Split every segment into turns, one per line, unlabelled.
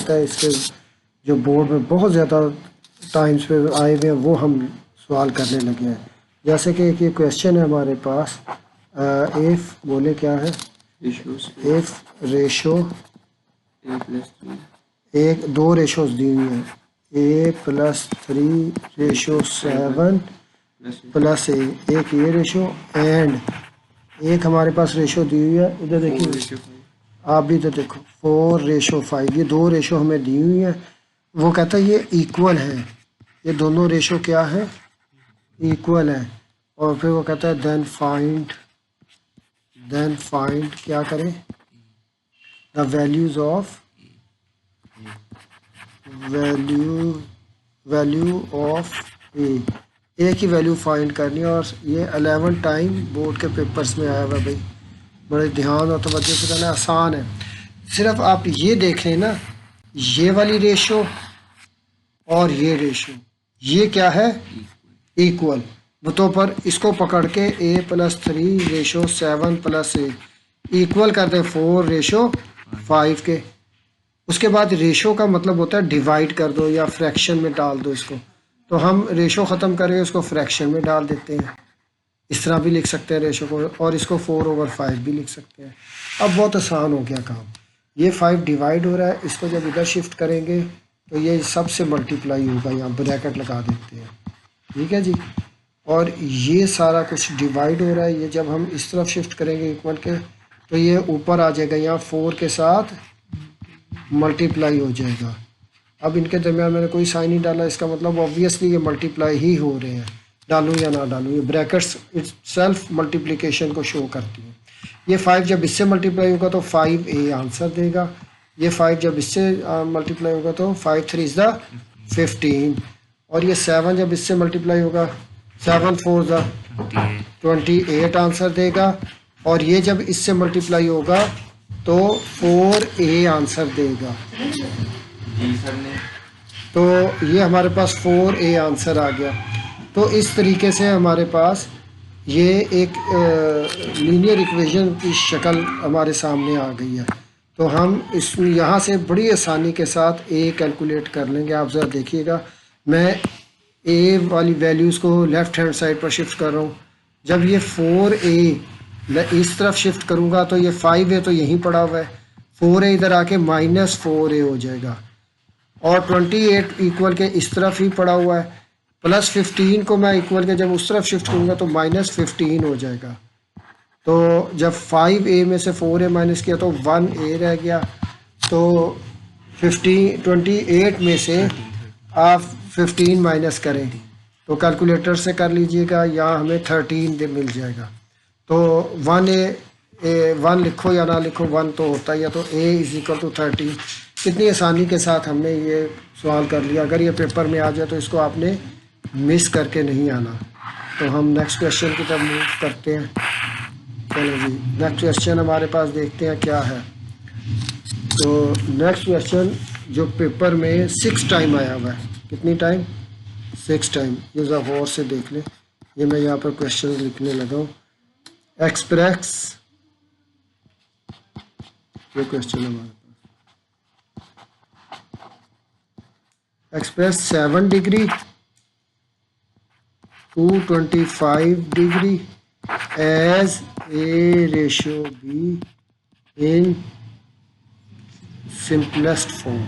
सकता है इसके जो बोर्ड में बहुत ज़्यादा टाइम्स पे आए हुए हैं वो हम सवाल करने लगे हैं। जैसे कि एक ये क्वेश्चन है हमारे पास, इफ़ बोले क्या है, इफ़ रेशो एक दो रेशोज दी हुई है, A+3:7 प्लस ए, एक ये रेशो एंड एक हमारे पास रेशो दी हुई है, इधर देखिए आप भी तो देखो 4:5, ये दो रेशो हमें दी हुई है। वो कहता है ये इक्वल है, ये दोनों रेशो क्या है, इक्वल है। और फिर वो कहता है देन फाइंड क्या करें, the values of value of A की वैल्यू फाइंड करनी है। और ये 11 टाइम बोर्ड के पेपर्स में आया हुआ भाई, बड़े ध्यान और तवज्जो से करना, आसान है। सिर्फ आप ये देख लें ना, ये वाली रेशो और ये रेशो ये क्या है, इक्वल। तो पर इसको पकड़ के A+3:7 प्लस ए इक्वल कर दे 4:5 के। उसके बाद रेशो का मतलब होता है डिवाइड कर दो या फ्रैक्शन में डाल दो इसको। तो हम रेशो ख़त्म करके उसको फ्रैक्शन में डाल देते हैं, इस तरह भी लिख सकते हैं रेशो को, और इसको 4/5 भी लिख सकते हैं। अब बहुत आसान हो गया काम, ये 5 डिवाइड हो रहा है, इसको जब इधर शिफ्ट करेंगे तो ये सबसे मल्टीप्लाई होगा, यहाँ ब्रैकेट लगा देते हैं, ठीक है जी। और ये सारा कुछ डिवाइड हो रहा है, ये जब हम इस तरफ शिफ्ट करेंगे इक्वल के तो ये ऊपर आ जाएगा, यहाँ 4 के साथ मल्टीप्लाई हो जाएगा। अब इनके दरमियान मैंने कोई साइन नहीं डाला, इसका मतलब ऑब्वियसली ये मल्टीप्लाई ही हो रहे हैं, डालूँ या ना डालूँ, ये ब्रैकेट्स इट्स सेल्फ मल्टीप्लिकेशन को शो करती है। ये 5 जब इससे मल्टीप्लाई होगा तो 5A आंसर देगा, ये 5 जब इससे मल्टीप्लाई होगा तो 5 3 = 15, और ये 7 जब इससे मल्टीप्लाई होगा 7 4 = 28 आंसर देगा, और ये जब इससे मल्टीप्लाई होगा तो 4A आंसर देगा। तो ये हमारे पास 4A आंसर आ गया। तो इस तरीके से हमारे पास ये एक लीनियर इक्वेशन की शक्ल हमारे सामने आ गई है। तो हम इस यहाँ से बड़ी आसानी के साथ A कैलकुलेट कर लेंगे। आप ज़रा देखिएगा, मैं A वाली वैल्यूज़ को लेफ़्ट हैंड साइड पर शिफ्ट कर रहा हूँ। जब ये 4A इस तरफ शिफ्ट करूँगा तो ये 5A तो यहीं पड़ा हुआ है, 4A इधर आके -4A हो जाएगा, और 28 इक्वल के इस तरफ ही पड़ा हुआ है, प्लस 15 को मैं इक्वल के जब उस तरफ शिफ्ट करूँगा तो -15 हो जाएगा। तो जब 5A में से 4A माइनस किया तो 1A रह गया। तो 28 में से आप 15 माइनस करें तो कैलकुलेटर से कर लीजिएगा, यहाँ हमें 13 मिल जाएगा। तो 1 लिखो या ना लिखो 1 तो होता ही है, तो A = 13। कितनी आसानी के साथ हमने ये सवाल कर लिया। अगर ये पेपर में आ जाए तो इसको आपने मिस करके नहीं आना। तो हम नेक्स्ट क्वेश्चन की तरफ मूव करते हैं। चलो जी, नेक्स्ट क्वेश्चन हमारे पास देखते हैं क्या है। तो नेक्स्ट क्वेश्चन जो पेपर में 6 टाइम आया हुआ है, कितनी टाइम, 6 टाइम। ये ज़रा गौर से देख लें, ये मैं यहाँ पर क्वेश्चन लिखने लगा हूँ। एक्सप्रेस, ये क्वेश्चन हमारे express 7 degree 225 degree as A ratio B in simplest form,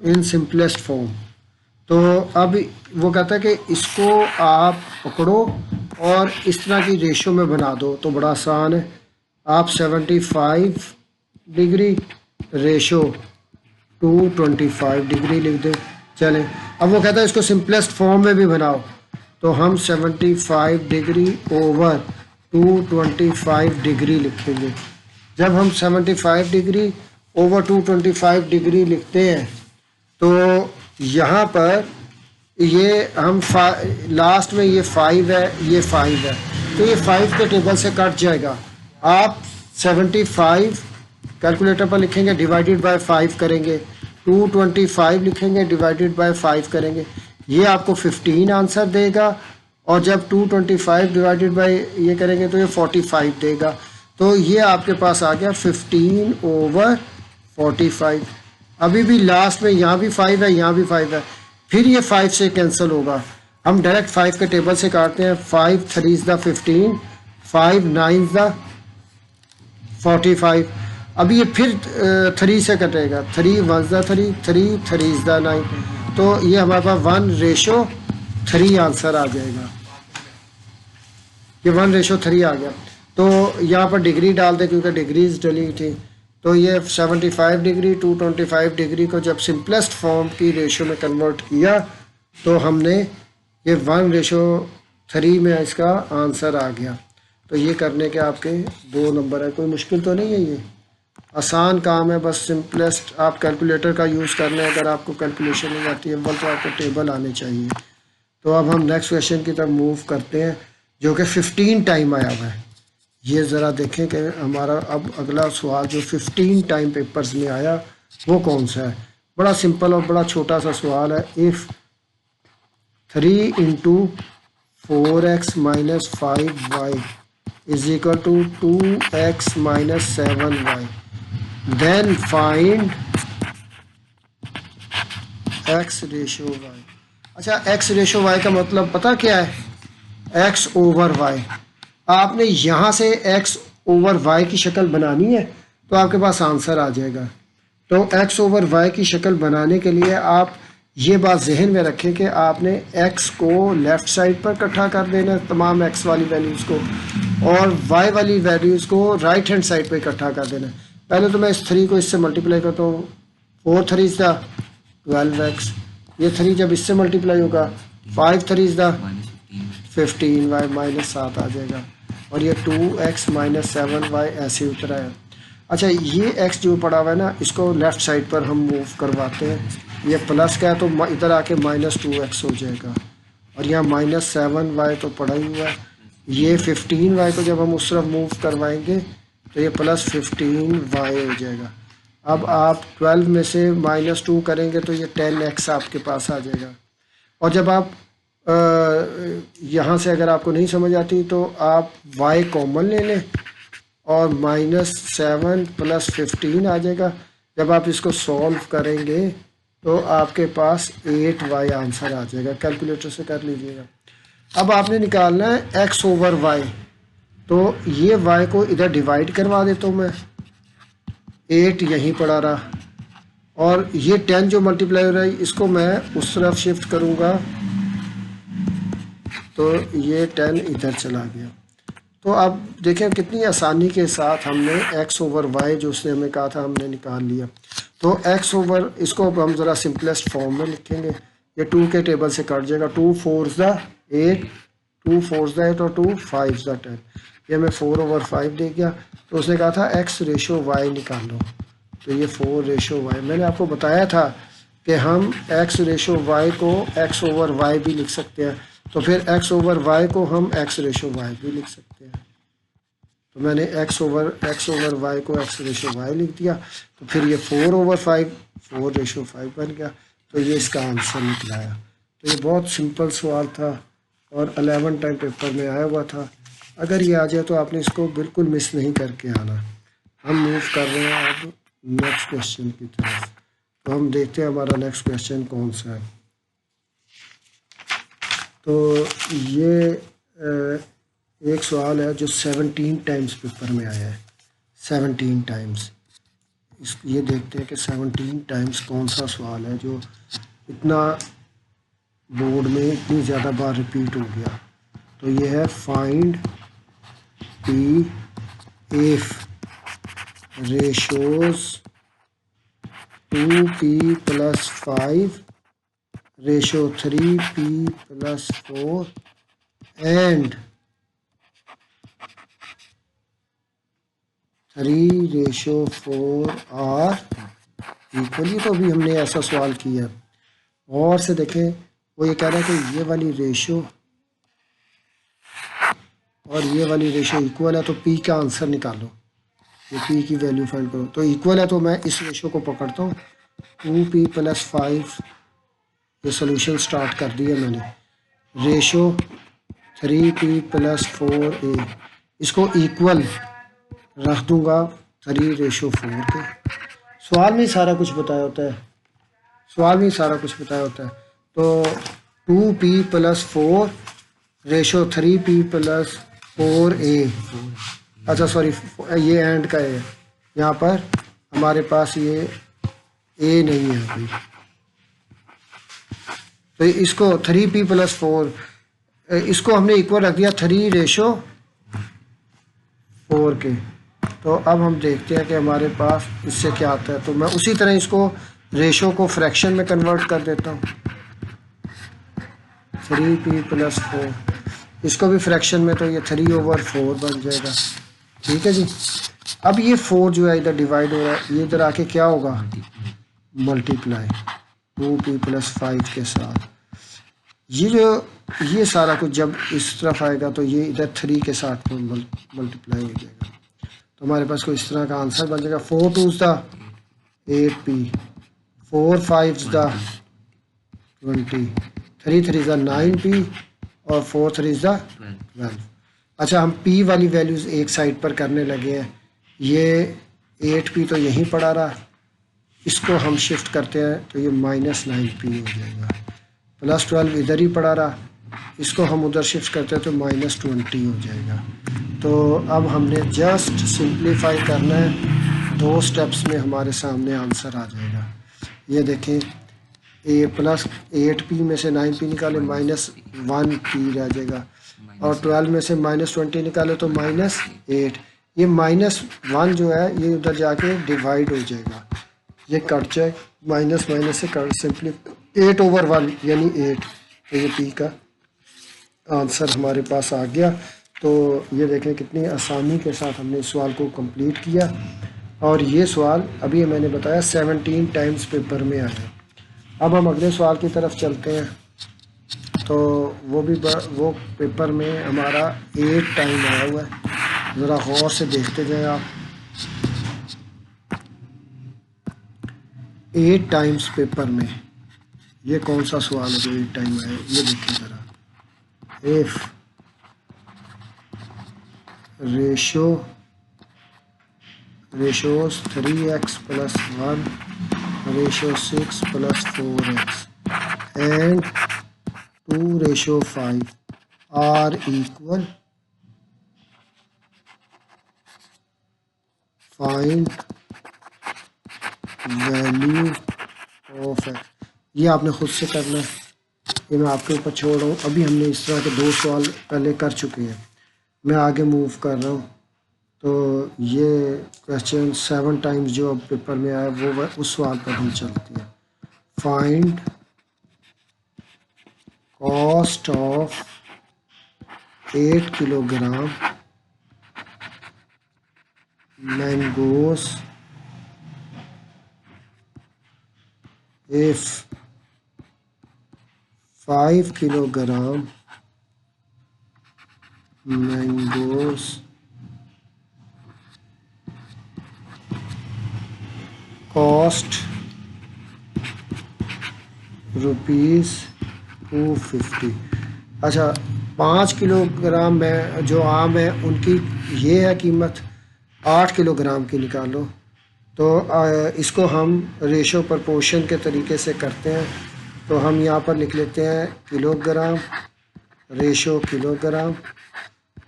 in simplest form। तो अब वो कहता है कि इसको आप पकड़ो और इस तरह की रेशो में बना दो, तो बड़ा आसान है। आप 75 डिग्री रेशो 225 डिग्री लिख दें। चलें, अब वो कहता है इसको सिंपलेस्ट फॉर्म में भी बनाओ, तो हम 75 डिग्री ओवर 225 डिग्री लिखेंगे। जब हम 75 डिग्री ओवर 225 डिग्री लिखते हैं तो यहाँ पर ये हम लास्ट में ये 5 है, ये 5 है, तो ये 5 के टेबल से कट जाएगा। आप 75 कैलकुलेटर पर लिखेंगे, डिवाइडेड बाय 5 करेंगे, 225 लिखेंगे, डिवाइडेड बाय 5 करेंगे, ये आपको 15 आंसर देगा। और जब 225 डिवाइडेड बाई ये करेंगे तो ये 45 देगा। तो ये आपके पास आ गया 15/45। अभी भी लास्ट में यहाँ भी 5 है, यहाँ भी 5 है, फिर ये 5 से कैंसिल होगा। हम डायरेक्ट 5 के टेबल से काटते हैं। 5 3 द 15, 5 9 द 45। अभी ये फिर 3 से कटेगा। 3 1 द 3, 3 3 द 9। तो ये हमारे पास 1:3 आंसर आ जाएगा। ये 1:3 आ गया। तो यहाँ पर डिग्री डाल दें क्योंकि डिग्रीज डली थी। तो ये 75 डिग्री 225 डिग्री को जब सिंपलेस्ट फॉर्म की रेशो में कन्वर्ट किया तो हमने ये 1:3 में इसका आंसर आ गया। तो ये करने के आपके 2 नंबर है। कोई मुश्किल तो नहीं है, ये आसान काम है। बस सिंपलेस्ट आप कैलकुलेटर का यूज़ कर लें। अगर आपको कैलकुलेशन नहीं आती है तो आपको टेबल आने चाहिए। तो अब हम नेक्स्ट क्वेश्चन की तरफ मूव करते हैं जो कि 15 टाइम आया हुआ है। ये ज़रा देखें कि हमारा अब अगला सवाल जो 15 टाइम पेपर्स में आया वो कौन सा है। बड़ा सिंपल और बड़ा छोटा सा सवाल है। If 3 × 4x - 5y is equal to 2x - 7y, then find x/y। अच्छा, x/y का मतलब पता क्या है? x/y। आपने यहाँ से x/y की शक्ल बनानी है तो आपके पास आंसर आ जाएगा। तो x/y की शक्ल बनाने के लिए आप ये बात जहन में रखें कि आपने x को लेफ़्ट साइड पर इकट्ठा कर देना तमाम x वाली वैल्यूज़ को, और y वाली वैल्यूज़ को राइट हैंड साइड पर इकट्ठा कर देना। पहले तो मैं इस 3 को इससे मल्टीप्लाई करता हूँ। 4 3 दा 12x। ये 3 जब इससे मल्टीप्लाई होगा 5 3 दा 15y -7 आ जाएगा। और ये 2x - 7y ऐसे उतरा है। अच्छा, ये x जो पड़ा हुआ है ना, इसको लेफ़्ट साइड पर हम मूव करवाते हैं। ये प्लस का है तो इधर आके -2x हो जाएगा, और यहाँ -7y तो पड़ा ही हुआ है। ये 15y को जब हम उस तरफ मूव करवाएंगे तो ये +15y हो जाएगा। अब आप 12 में से -2 करेंगे तो ये 10x आपके पास आ जाएगा। और जब आप यहाँ से अगर आपको नहीं समझ आती तो आप y कॉमन ले लें और -7 + 15 आ जाएगा। जब आप इसको सॉल्व करेंगे तो आपके पास 8y आंसर आ जाएगा। कैलकुलेटर से कर लीजिएगा। अब आपने निकालना है x/y। तो ये y को इधर डिवाइड करवा देता हूँ मैं। 8 यहीं पड़ा रहा, और ये 10 जो मल्टीप्लाई हो रहा है इसको मैं उस तरफ शिफ्ट करूँगा तो ये 10 इधर चला गया। तो अब देखें कितनी आसानी के साथ हमने x/y जो उसने हमें कहा था हमने निकाल लिया। तो इसको अब हम ज़रा सिंपलेस्ट फॉर्म में लिखेंगे। ये 2 के टेबल से कट जाएगा। 2 4 8, 2 4 8 और 2 5 10। ये हमें 4/5 दे गया। तो उसने कहा था x/y निकालो। तो ये 4/y। मैंने आपको बताया था कि हम x/y को x/y भी लिख सकते हैं। तो फिर x/y को हम x/y भी लिख सकते हैं। तो मैंने x/y को x/y लिख दिया। तो फिर ये 4/5 4/5 बन गया। तो ये इसका आंसर निकला आया। तो ये बहुत सिंपल सवाल था और 11 टाइम पेपर में आया हुआ था। अगर ये आ जाए तो आपने इसको बिल्कुल मिस नहीं करके आना। हम मूव कर रहे हैं अब नेक्स्ट क्वेश्चन की तरफ। तो हम देखते हैं हमारा नेक्स्ट क्वेश्चन कौन सा है। तो ये एक सवाल है जो 17 टाइम्स पेपर में आया है। 17 टाइम्स। ये देखते हैं कि 17 टाइम्स कौन सा सवाल है जो इतना बोर्ड में इतनी ज़्यादा बार रिपीट हो गया। तो ये है find P if ratios 2P + 5 ratio 3P + 4 and 3/4 are equally. तो अभी हमने ऐसा सवाल किया और से देखें। वो ये कह रहा है कि ये वाली रेशो और ये वाली रेशो इक्वल है तो P का आंसर निकालो। ये P की वैल्यू फाइंड करो। तो इक्वल है तो मैं इस रेशो को पकड़ता हूँ। 2P + 5 ये सोल्यूशन स्टार्ट कर दिया मैंने। रेशो 3p प्लस 4a, इसको इक्वल रख दूंगा 3:4 के। सवाल में सारा कुछ बताया होता है, सवाल में सारा कुछ बताया होता है। तो 2p plus 4 ratio 3p plus 4a, अच्छा सॉरी ये एंड का है, यहाँ पर हमारे पास ये a नहीं है भाई, तो इसको 3p प्लस 4 इसको हमने इक्वल रख दिया 3:4 के। तो अब हम देखते हैं कि हमारे पास इससे क्या आता है। तो मैं उसी तरह इसको रेशो को फ्रैक्शन में कन्वर्ट कर देता हूँ, 3p प्लस 4, इसको भी फ्रैक्शन में, तो ये 3/4 बन जाएगा। ठीक है जी। अब ये 4 जो है इधर डिवाइड हो रहा है, ये इधर आके क्या होगा, मल्टीप्लाई 2p प्लस 5 के साथ। ये जो ये सारा कुछ जब इस तरफ आएगा तो ये इधर 3 के साथ मल्टीप्लाई हो जाएगा। तो हमारे पास कोई इस तरह का आंसर बन जाएगा। 4 2s the 8p, 4 5s the 20, 3 3s the 9p और 4 3s द 12। अच्छा, हम p वाली वैल्यूज़ एक साइड पर करने लगे हैं। ये 8p तो यहीं पड़ा रहा, इसको हम शिफ्ट करते हैं तो ये -9p हो जाएगा। प्लस 12 इधर ही पड़ा रहा, इसको हम उधर शिफ्ट करते हैं तो -20 हो जाएगा। तो अब हमने जस्ट सिंप्लीफाई करना है, 2 स्टेप्स में हमारे सामने आंसर आ जाएगा। ये देखें, ए प्लस 8p में से 9p निकाले -1p रह जाएगा, और 12 में से -20 निकाले तो -8। ये -1 जो है ये उधर जाके डिवाइड हो जाएगा, ये कट जाए, माइनस माइनस से कट, सिंपली 8/1 यानी 8। तो ये p का आंसर हमारे पास आ गया। तो ये देखें कितनी आसानी के साथ हमने इस सवाल को कंप्लीट किया, और ये सवाल अभी मैंने बताया 17 टाइम्स पेपर में आया। अब हम अगले सवाल की तरफ चलते हैं। तो वो पेपर में हमारा 8 टाइम आया हुआ है, ज़रा गौर से देखते जाएं आप। 8 टाइम्स पेपर में ये कौन सा सवाल है जो 8 टाइम आया, ये देखिए ज़रा। If ratios 3x plus 1 ratio 6 plus 4x and 2:5 are equal, find value of x। ये आपने खुद से करना है, ये मैं आपके ऊपर छोड़ रहा हूँ। अभी हमने इस तरह के 2 सवाल पहले कर चुके हैं, मैं आगे मूव कर रहा हूँ। तो ये क्वेश्चन 7 टाइम्स जो अब पेपर में आया वो उस सवाल पर हम चलते हैं। Find cost of 8 kilogram mangoes if 5 kilogram mangoes cost ₹250। अच्छा, 5 किलोग्राम में जो आम है उनकी ये है कीमत, 8 किलोग्राम की निकालो। तो इसको हम रेशो प्रपोर्शन के तरीके से करते हैं। तो हम यहाँ पर लिख लेते हैं किलोग्राम रेशो किलोग्राम,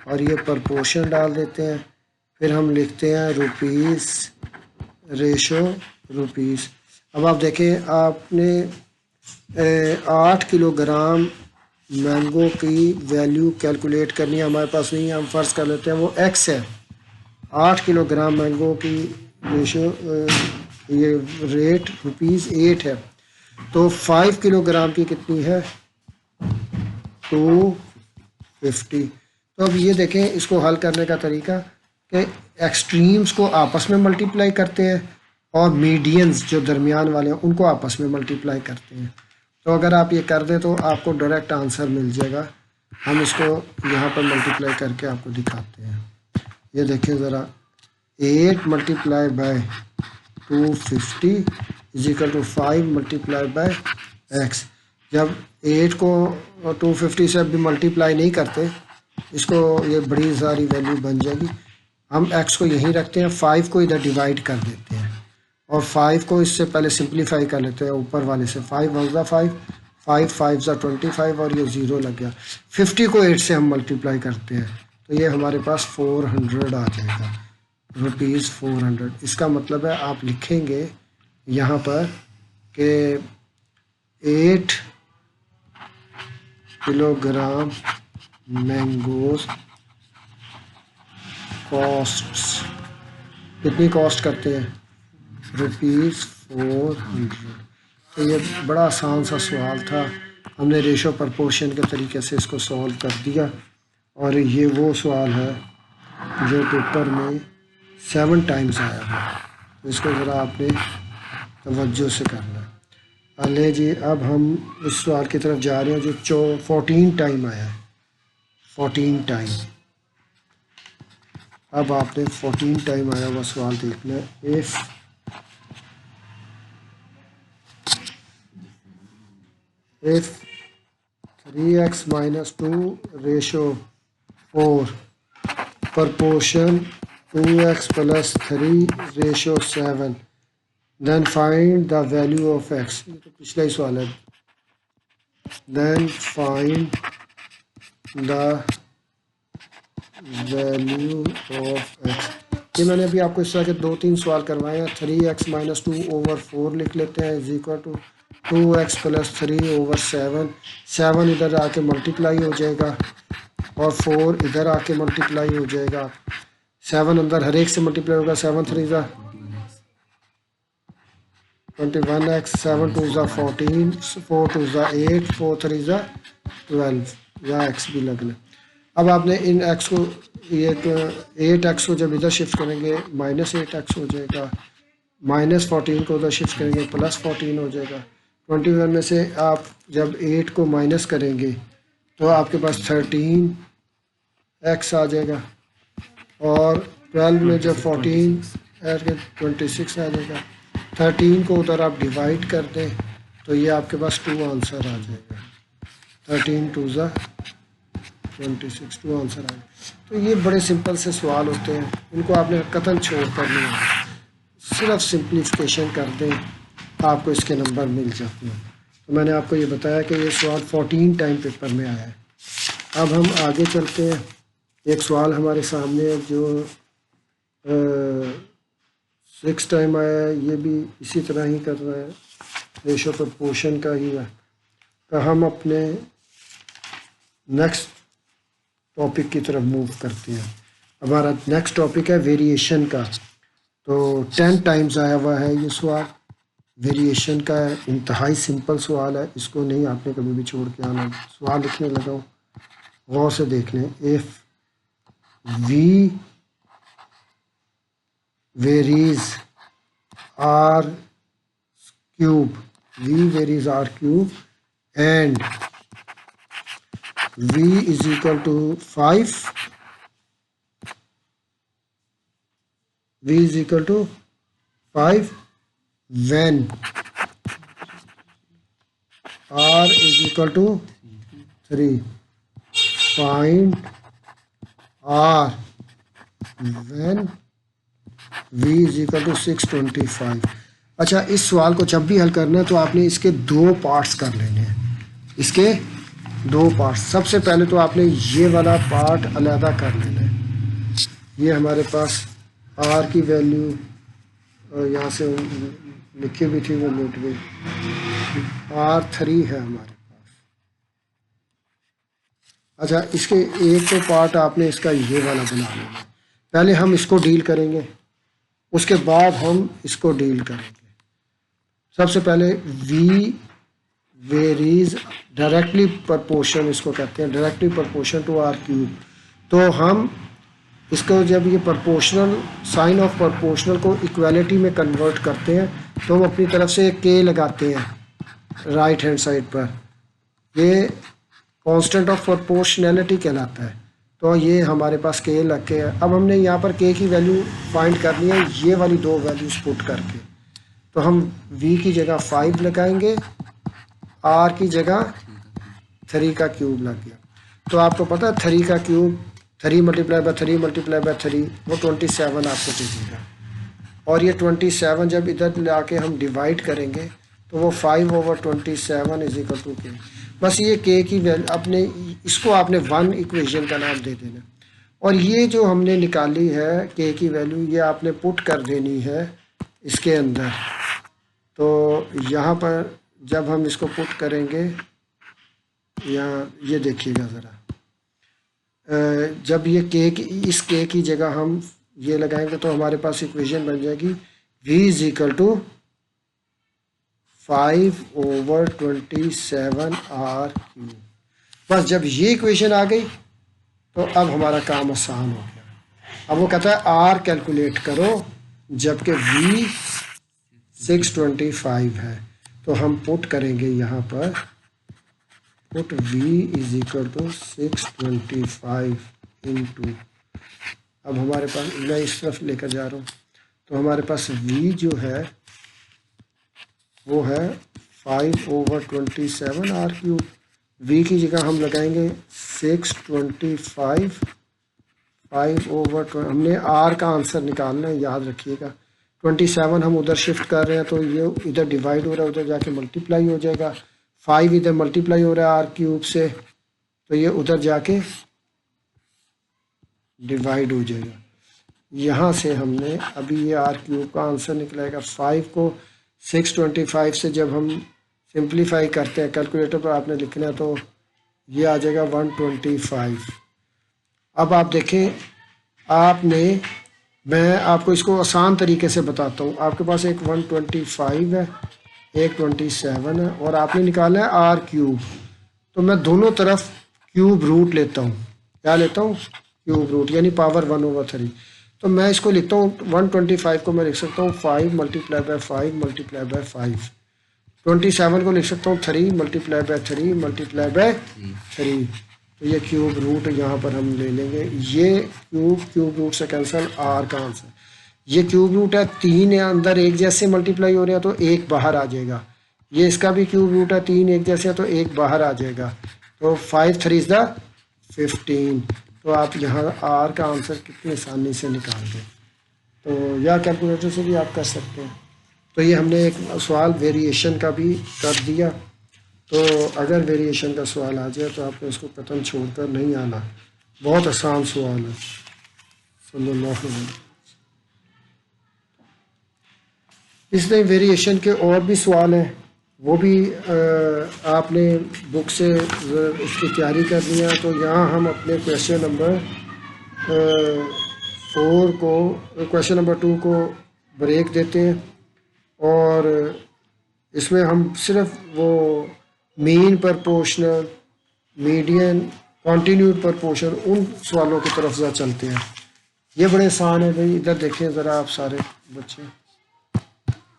और ये प्रपोर्शन डाल देते हैं। फिर हम लिखते हैं रुपीस रेशो रुपीस। अब आप देखें, आपने 8 किलोग्राम मैंगो की वैल्यू कैलकुलेट करनी है, हमारे पास नहीं है, हम फ़र्ज़ कर लेते हैं वो x है। 8 किलोग्राम मैंगो की रेशो ये रेट ₹8 है। तो 5 किलोग्राम की कितनी है, 250। तो अब ये देखें, इसको हल करने का तरीका कि एक्सट्रीम्स को आपस में मल्टीप्लाई करते हैं और मीडियंस जो दरमियान वाले हैं उनको आपस में मल्टीप्लाई करते हैं। तो अगर आप ये कर दें तो आपको डायरेक्ट आंसर मिल जाएगा। हम इसको यहाँ पर मल्टीप्लाई करके आपको दिखाते हैं। ये देखें ज़रा, 8 multiply by 250 is equal to 5 multiply by x। जब 8 को 250 से अभी मल्टीप्लाई नहीं करते, इसको ये बड़ी सारी वैल्यू बन जाएगी। हम x को यहीं रखते हैं, 5 को इधर डिवाइड कर देते हैं और 5 को इससे पहले सिंप्लीफाई कर लेते हैं ऊपर वाले से। 5 1 ज़ा 5, 5 5 ज़ा 25 और ये 0 लग गया। 50 को 8 से हम मल्टीप्लाई करते हैं तो ये हमारे पास 400 आ जाएगा, ₹400। इसका मतलब है आप लिखेंगे यहाँ पर कि 8 किलोग्राम मैंगोज कॉस्ट्स, कितनी कॉस्ट करते हैं, ₹400। तो ये बड़ा आसान सा सवाल था, हमने रेशो प्रपोर्शन के तरीके से इसको सॉल्व कर दिया। और ये वो सवाल है जो पेपर में 7 टाइम्स आया है, तो इसको ज़रा आपने तवज्जो से करना है। अले जी, अब हम उस सवाल की तरफ जा रहे हैं जो 14 टाइम आया है, 14 टाइम। अब आपने 14 टाइम आया हुआ सवाल देखना है। If 3x minus 2 ratio 4 proportion 2x plus 3 ratio 7 then find the value of x। ये तो पिछला ही सवाल है। then find the value of x। ये मैंने अभी आपको इस तरह के 2-3 सवाल करवाए हैं। 3x minus 2 over 4 लिख लेते हैं is equal to 2x plus 3 over 7। 7 इधर आके मल्टीप्लाई हो जाएगा और 4 इधर आके मल्टीप्लाई हो जाएगा। 7 अंदर हर एक से मल्टीप्लाई होगा। 7 3 ज़ा 21x, 7 2 ज़ा 14, 4 2 ज़ा 8, 4 3 ज़ा 12, या x भी लगना। अब आपने इन x को, ये 8x को जब इधर शिफ्ट करेंगे -8x हो जाएगा, -14 को उधर शिफ्ट करेंगे +14 हो जाएगा। 21 में से आप जब 8 को माइनस करेंगे तो आपके पास 13x आ जाएगा और 12 में जब 14 ऐड के 26 आ जाएगा। 13 को उधर आप डिवाइड कर दें तो ये आपके पास 2 आंसर आ जाएगा। 13 2 ज़ा 26, 2 आंसर आ जाएगा। तो ये बड़े सिंपल से सवाल होते हैं, इनको आपने कतन छोड़ कर नहीं है, सिर्फ सिंप्लीफिकेशन कर दें आपको इसके नंबर मिल जाते हैं। तो मैंने आपको ये बताया कि ये सवाल 14 टाइम पेपर में आया है। अब हम आगे चलते हैं। एक सवाल हमारे सामने जो 6 टाइम आया है, ये भी इसी तरह ही कर रहा है, रेशो प्रपोर्शन का ही है। तो हम अपने नेक्स्ट टॉपिक की तरफ मूव करते हैं। हमारा नेक्स्ट टॉपिक है वेरिएशन का। तो 10 टाइम्स आया हुआ है ये सवाल, वेरिएशन का है। इंतहाई सिंपल सवाल है, इसको नहीं आपने कभी भी छोड़ के आना। सवाल लिखने लगा हूँ, गौर से देख लें। If v varies r cube, v varies r cube and v is equal to 5, v is equal to 5 when r is equal to 3। find r when v is equal to 625। अच्छा, इस सवाल को जब भी हल करना है तो आपने इसके 2 पार्ट्स कर लेने हैं, इसके 2 पार्ट्स। सबसे पहले तो आपने ये वाला पार्ट अलहदा कर लेना है। ये हमारे पास r की वैल्यू यहाँ से लिखी भी थी, वो मिट गई। R3 है हमारे पास। अच्छा, इसके एक तो पार्ट आपने इसका ये वाला बना लेना है। पहले हम इसको डील करेंगे, उसके बाद हम इसको डील करेंगे। सबसे पहले v वेरीज डायरेक्टली प्रपोर्शन, इसको कहते हैं directly proportion to r cube. तो हम इसको जब ये प्रपोर्शनल, साइन ऑफ प्रपोर्शनल को इक्वालिटी में कन्वर्ट करते हैं तो हम अपनी तरफ से k लगाते हैं राइट हैंड साइड पर। ये कांस्टेंट ऑफ प्रपोर्शनैलिटी कहलाता है। तो ये हमारे पास k लग के है। अब हमने यहाँ पर k की वैल्यू फाइंड करनी है, ये वाली 2 वैल्यूज पुट करके। तो हम v की जगह 5 लगाएंगे, r की जगह 3 का क्यूब लग गया। तो आपको पता है 3 का cube 3 multiply by 3 multiply by 3 वो 27 आपको दे देगा। और ये 27 जब इधर ला के हम डिवाइड करेंगे तो वो 5/27 इज इक्वल टू के। बस ये के की वैल्यू अपने इसको आपने 1 इक्वेशन का नाम दे देना। और ये जो हमने निकाली है के की वैल्यू ये आपने पुट कर देनी है इसके अंदर। तो यहाँ पर जब हम इसको पुट करेंगे, यहाँ ये देखिएगा ज़रा, जब ये के की इस के की जगह हम ये लगाएंगे तो हमारे पास इक्वेशन बन जाएगी v is equal to 5/27 r³। बस जब ये इक्वेशन आ गई तो अब हमारा काम आसान हो गया। अब वो कहता है r कैलकुलेट करो जबकि v 625 है। तो हम पुट करेंगे यहाँ पर put v is equal to 625 into, अब हमारे पास मैं इस तरफ लेकर जा रहा हूँ तो हमारे पास v जो है वो है 5/27 r³। v की जगह हम लगाएंगे 625 5/20। हमने r का आंसर निकालना है, याद रखिएगा। 27 हम उधर शिफ्ट कर रहे हैं तो ये इधर डिवाइड हो रहा है, उधर जाके मल्टीप्लाई हो जाएगा। 5 इधर मल्टीप्लाई हो रहा है r³ से तो ये उधर जाके डिवाइड हो जाएगा। यहाँ से हमने अभी ये r³ का आंसर निकलेगा। 5 को 625 से जब हम सिंप्लीफाई करते हैं कैलकुलेटर पर आपने लिखना है तो ये आ जाएगा 125। अब आप देखें मैं आपको इसको आसान तरीके से बताता हूँ। आपके पास एक 125 है, एक 27 है और आपने निकाला है r³। तो मैं दोनों तरफ क्यूब रूट लेता हूँ। क्या लेता हूँ? क्यूब रूट, यानी पावर 1/3। तो मैं इसको लिखता हूँ 125 को मैं लिख सकता हूँ 5 मल्टीप्लाई बाय 5 मल्टीप्लाई बाय 5। 27 को लिख सकता हूँ 3 मल्टीप्लाई बाय 3 मल्टीप्लाई बाय 3। तो ये क्यूब रूट यहाँ पर हम ले लेंगे। ये क्यूब रूट से कैंसिल, r का आंसर। ये क्यूब रूट है, 3 है अंदर एक जैसे मल्टीप्लाई हो रहे हैं तो 1 बाहर आ जाएगा। ये इसका भी क्यूब रूट है, 3 एक जैसे है तो 1 बाहर आ जाएगा। तो 5 3 इज द 15। तो आप यहाँ r का आंसर कितनी आसानी से निकाल दें। तो या कैलकुलेटर से भी आप कर सकते हैं। तो ये हमने एक सवाल वेरिएशन का भी कर दिया। तो अगर वेरिएशन का सवाल आ जाए तो आपको उसको कतन छोड़कर नहीं आना, बहुत आसान सवाल है। सल्लल्लाहु अलैहि वसल्लम। इसमें वेरिएशन के और भी सवाल हैं, वो भी आपने बुक से उसकी तैयारी करनी है। तो यहाँ हम अपने क्वेश्चन नंबर 2 को ब्रेक देते हैं और इसमें हम सिर्फ वो mean proportional, median, continued proportion उन सवालों की तरफ ज़रा चलते हैं। ये बड़े आसान है भाई, इधर देखें ज़रा आप सारे बच्चे।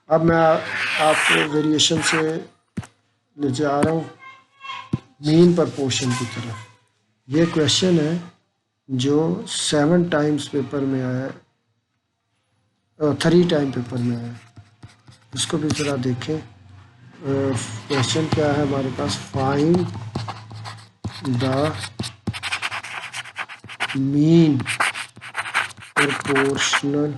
अब मैं आपको वेरिएशन से ले जा रहा हूँ मीन प्रपोर्शन की तरफ। ये क्वेश्चन है जो 7 टाइम्स पेपर में आया है, 3 टाइम पेपर में आया है। इसको भी ज़रा देखें। क्वेश्चन क्या है हमारे पास? Find the mean proportional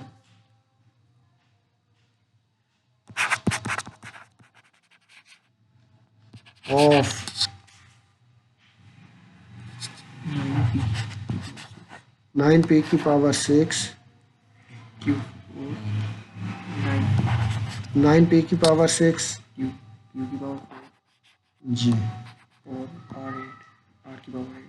of 9p की पावर 6 9p की पावर 6
क्यू की पावर
जी
और आर की पावर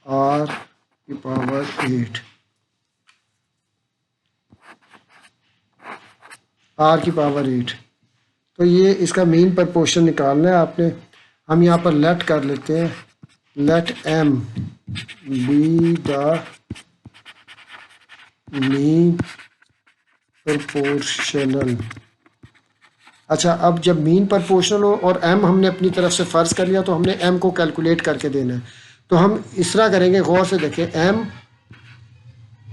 8 r की पावर 8 r की पावर 8। तो ये इसका मीन प्रपोर्शन निकालना है आपने। हम यहाँ पर लेट कर लेते हैं, let m be the mean proportional. अच्छा, अब जब मीन प्रपोर्शनल हो और m हमने अपनी तरफ से फ़र्ज कर लिया तो हमने m को कैलकुलेट करके देना है। तो हम इस तरह करेंगे, गौर से देखें, m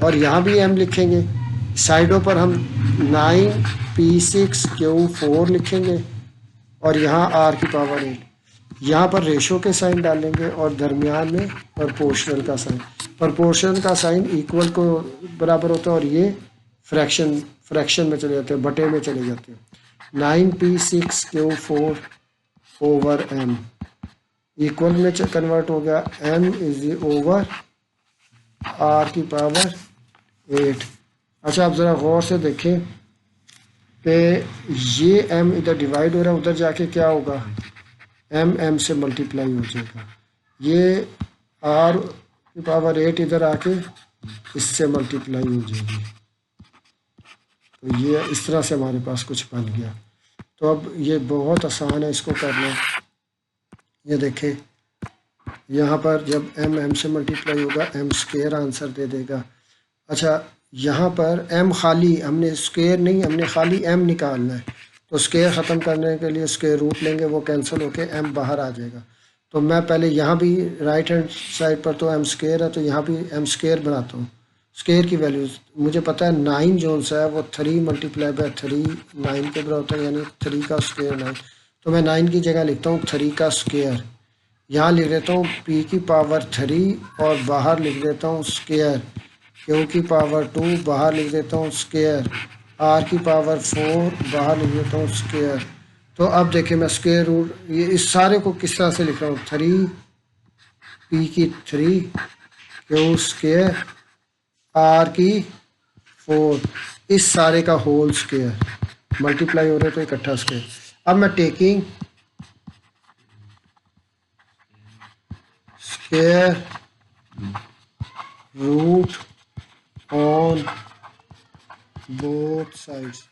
और यहाँ भी m लिखेंगे, साइडों पर हम 9p6q4 लिखेंगे और यहाँ r की पावर 8। यहाँ पर रेशो के साइन डालेंगे और दरमियान में प्रोपोर्शनल का साइन। प्रोपोर्शनल का साइन इक्वल को बराबर होता है और ये फ्रैक्शन में चले जाते हैं, बटे में चले जाते हैं। 9p6q4 ओवर m इक्वल में कन्वर्ट हो गया, m इज ओवर r की पावर 8। अच्छा, आप ज़रा गौर से देखें कि ये m इधर डिवाइड हो रहा है, उधर जाके क्या होगा, m से मल्टीप्लाई हो जाएगा। ये r की पावर 8 इधर आके इससे मल्टीप्लाई हो जाएगी। तो ये इस तरह से हमारे पास कुछ बन गया। तो अब ये बहुत आसान है इसको करना। ये देखें, यहाँ पर जब m से मल्टीप्लाई होगा m स्क्वायर आंसर दे देगा। अच्छा, यहाँ पर m खाली, हमने स्क्वायर नहीं, हमने खाली m निकालना है। तो स्क्वायर ख़त्म करने के लिए स्क्वायर रूट लेंगे, वो कैंसिल होके m बाहर आ जाएगा। तो मैं पहले यहाँ भी राइट हैंड साइड पर तो m स्क्वायर है, तो यहाँ भी m स्क्वायर बनाता हूँ। स्क्वायर की वैल्यूज मुझे पता है, 9 जोन सा है वो 3 मल्टीप्लाई बाय 3 9 के बराबर होता है, यानी 3 का स्क्वायर 9। तो मैं 9 की जगह लिखता हूँ 3 का स्क्वायर। यहाँ लिख देता हूँ p की पावर 3 और बाहर लिख देता हूँ स्क्वायर, q की पावर 2 बाहर लिख देता हूँ स्क्वायर, r की पावर 4 बाहर लिख देता हूँ स्क्वायर। तो अब देखिए मैं स्क्वायर रूट, ये इस सारे को किस तरह से लिख रहा हूँ, 3 p की 3 q स्क्वायर r की 4, इस सारे का होल स्क्वायर मल्टीप्लाई हो रहे तो इकट्ठा स्क्वायर। अब मैं taking square root on both sides,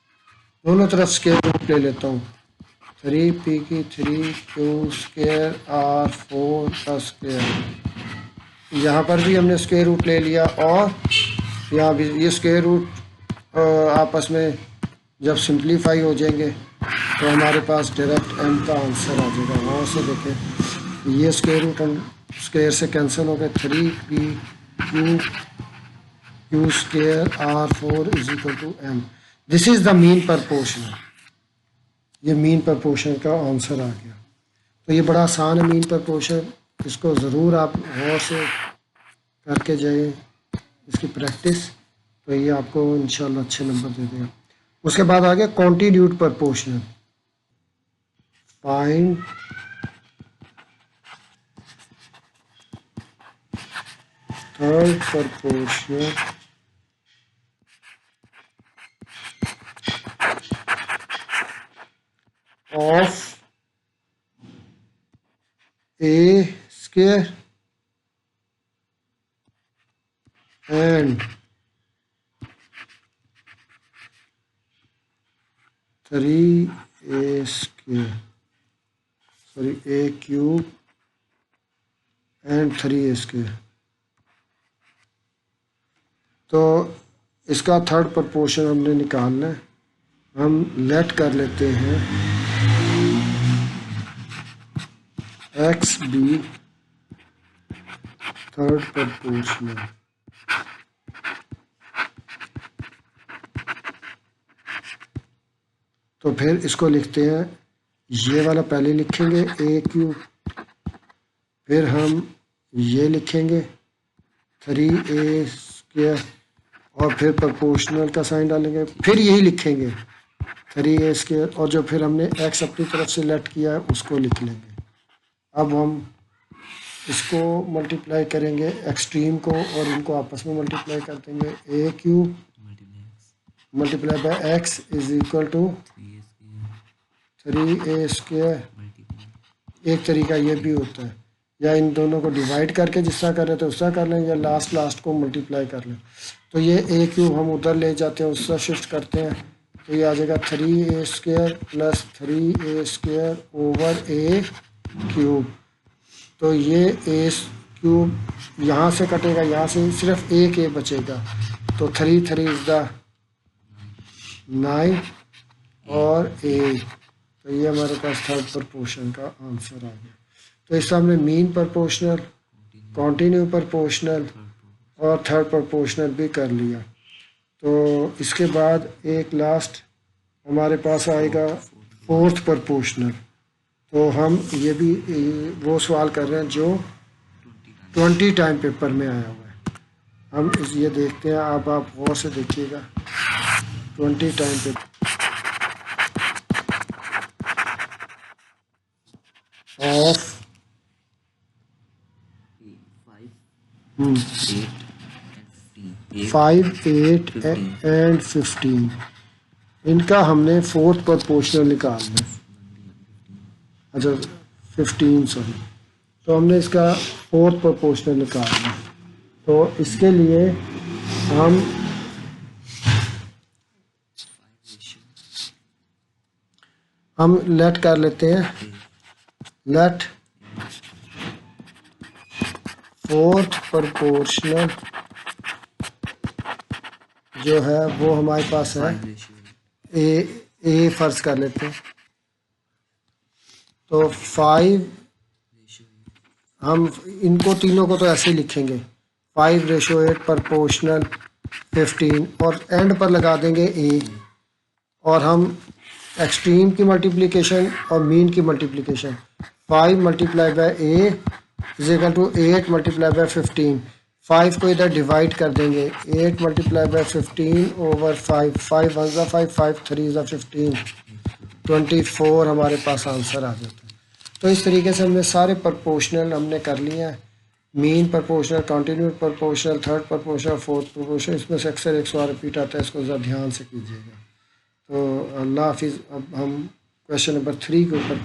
दोनों तरफ स्क्वायर रूट ले लेता हूँ। 3p की 3 q स्क्वायर r 4 का स्क्वायर। यहाँ पर भी हमने स्क्वायर रूट ले लिया और यहाँ भी ये स्क्वायर रूट आपस में जब सिंप्लीफाई हो जाएंगे तो हमारे पास डायरेक्ट m का आंसर आ जाएगा। वहाँ से देखें, ये स्क्वायर रूट हम स्क्वायर से कैंसिल हो गए, 3p q square r4 is equal to m। This is the mean proportional. ये मीन प्रपोर्शन का आंसर आ गया। तो ये बड़ा आसान है मीन प्रपोर्शन, इसको ज़रूर आप गौर से करके जाए इसकी प्रैक्टिस, तो ये आपको इंशाल्लाह अच्छे नंबर दे देगा। उसके बाद आ गया continued proportional. Find third proportional of a square and 3a square, sorry, a cube and 3a square। तो इसका थर्ड प्रपोर्शन हमने निकालना है। हम लेट कर लेते हैं एक्स बी थर्ड प्रपोर्शनल। तो फिर इसको लिखते हैं, ये वाला पहले लिखेंगे ए क्यूब, फिर हम ये लिखेंगे 3a स्क्वायर और फिर प्रपोर्शनल का साइन डालेंगे, फिर यही लिखेंगे 3a स्क्वायर और जो फिर हमने x अपनी तरफ से लेट किया है उसको लिख लेंगे। अब हम इसको मल्टीप्लाई करेंगे एक्सट्रीम को और इनको आपस में मल्टीप्लाई कर देंगे। A cube multiply by X is equal to 3a square. एक तरीका ये भी होता है, या इन दोनों को डिवाइड करके जिस तरह कर रहे थे उस तरह कर लें, या लास्ट को मल्टीप्लाई कर लें। तो ये ए क्यूब हम उधर ले जाते हैं, उससे शिफ्ट करते हैं, तो ये आ जाएगा 3a square plus 3a square over a cube. तो ये a क्यूब यहाँ से कटेगा, यहाँ से सिर्फ एक a बचेगा, तो 3 3 इज द 9 और a। तो ये हमारे पास थर्ड प्रपोर्शन का आंसर आ गया। तो इससे हमने मीन तो इसके बाद एक लास्ट हमारे पास आएगा फोर्थ प्रोपोर्शनल। तो हम ये भी वो सवाल कर रहे हैं जो 20 टाइम पेपर में आया हुआ है। हम ये देखते हैं, आप गौर से देखिएगा 20 टाइम पेपर ऑफ 5, 8 एंड 15, इनका हमने फोर्थ प्रोपोर्शनल निकालना है। अच्छा 15 सॉरी, तो हमने इसका फोर्थ प्रोपोर्शनल निकालना है। तो इसके लिए हम लेट कर लेते हैं, लेट फोर्थ प्रोपोर्शनल जो है वो हमारे पास है ए फर्ज कर लेते हैं। तो 5, हम इनको तीनों को तो ऐसे ही लिखेंगे 5:8 प्रोपोर्शनल 15 और एंड पर लगा देंगे ए, और हम एक्सट्रीम की मल्टीप्लिकेशन और मीन की multiplication 5 multiply by a is equal to 8 multiply by 15। 5 को इधर डिवाइड कर देंगे, 8 मल्टीप्लाई बाय 15 ओवर 5, 5 1 ज़ा 5, 5 3 ज़ा 15, 24 हमारे पास आंसर आ जाता है। तो इस तरीके से हमने सारे प्रोपोर्शनल हमने कर लिए हैं, mean proportional, continued proportional, third proportional, fourth proportional. इसमें से अक्सर एक सवाल रिपीट आता है, इसको ज़रा ध्यान से कीजिएगा। तो अल्लाह हाफिज़। अब हम क्वेश्चन नंबर 3 के ऊपर